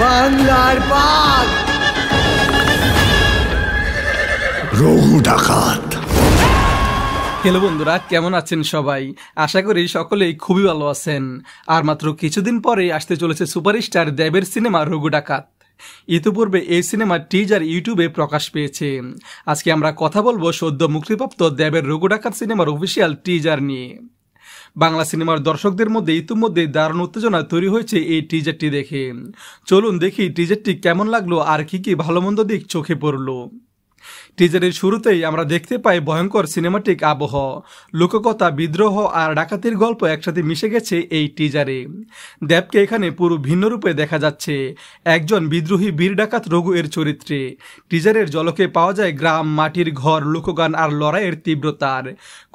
বাংলার বাঘ রঘু ডাকাত। হ্যালো বন্ধুরা, কেমন আছেন সবাই? আশা করি সকলেই খুবই ভালো আছেন। আর মাত্র কিছুদিন পরে আসতে চলেছে সুপারস্টার দেবের সিনেমা রঘু ডাকাত। ইতিপূর্বে এই সিনেমার টিজার ইউটিউবে প্রকাশ পেয়েছে। আজকে আমরা কথা বলবো সদ্য মুক্তিপ্রাপ্ত দেবের রঘু ডাকাত সিনেমার অফিসিয়াল টিজার নিয়ে। বাংলা সিনেমার দর্শকদের মধ্যে ইতিমধ্যে দারুণ উত্তেজনা তৈরি হয়েছে এই টিজারটি দেখে। চলুন দেখি টিজারটি কেমন লাগলো আর কি কি ভালো মন্দ দিক চোখে পড়লো। টিজারের শুরুতেই আমরা দেখতে পাই ভয়ঙ্কর সিনেমাটিক আবহ, লোককথা, বিদ্রোহ আর ডাকাতির গল্প একসাথে মিশে গেছে এই টিজারে। দেবকে এখানে পুরো ভিন্ন রূপে দেখা যাচ্ছে, একজন বিদ্রোহী বীর ডাকাত রঘু এর চরিত্রে। টিজারের ঝলকে পাওয়া যায় গ্রাম, মাটির ঘর, লোকগান আর লড়াইয়ের তীব্রতার।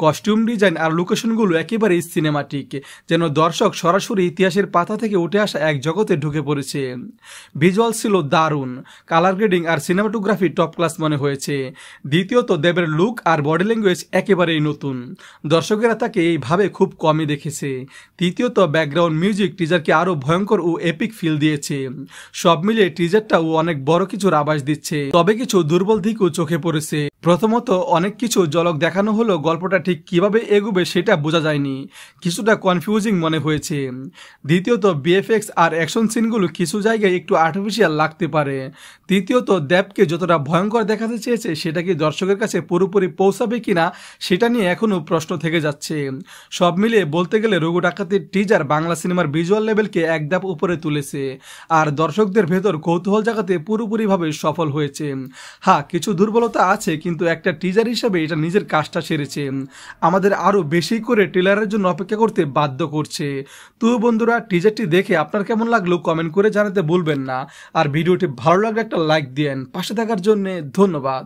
কস্টিউম ডিজাইন আর লোকেশনগুলো একেবারেই সিনেমাটিক, যেন দর্শক সরাসরি ইতিহাসের পাতা থেকে উঠে আসা এক জগতে ঢুকে পড়েছে। ভিজুয়াল ছিল দারুণ, কালার গ্রেডিং আর সিনেমাটোগ্রাফি টপ ক্লাস মনে হয়েছে। দ্বিতীয়ত দেবের লুক আর বডি ল্যাঙ্গুয়েজ একেবারেই নতুন, দর্শকেরা তাকে এইভাবে খুব কমই দেখেছে। তৃতীয়ত ব্যাকগ্রাউন্ড মিউজিক টিজারকে আরো ভয়ঙ্কর ও এপিক ফিল দিয়েছে। সব মিলিয়ে টিজারটাও অনেক বড় কিছুর আভাস দিচ্ছে, তবে কিছু দুর্বল দিকও চোখে পড়েছে। প্রথমত, অনেক কিছু ঝলক দেখানো হলো, গল্পটা ঠিক কিভাবে এগোবে সেটা বোঝা যায়নি, কিছুটা কনফিউজিং মনে হয়েছে। দ্বিতীয়ত, বিএফএক্স আর অ্যাকশন সিনগুলো কিছু জায়গায় একটু আর্টিফিশিয়াল লাগতে পারে। তৃতীয়ত, দেবকে যতটা ভয়ঙ্কর দেখাতে চেয়েছে সেটা কি দর্শকের কাছে পুরোপুরি পৌঁছাবে কিনা সেটা নিয়ে এখনো প্রশ্ন থেকে যাচ্ছে। সব মিলিয়ে বলতে গেলে রঘু ডাকাতের টিজার বাংলা সিনেমার ভিজুয়াল লেভেলকে এক ধাপ উপরে তুলেছে আর দর্শকদের ভেতর কৌতূহল জাগাতে পুরোপুরিভাবে সফল হয়েছে। হ্যাঁ, কিছু দুর্বলতা আছে, কিন্তু একটা টিজার হিসাবে এটা নিজের কাজটা সেরেছে, আমাদের আরো বেশি করে ট্রেলারের জন্য অপেক্ষা করতে বাধ্য করছে। তো বন্ধুরা, টিজারটি দেখে আপনার কেমন লাগলো কমেন্ট করে জানাতে ভুলবেন না, আর ভিডিওটি ভালো লাগলে একটা লাইক দিয়েন। পাশে থাকার জন্য ধন্যবাদ।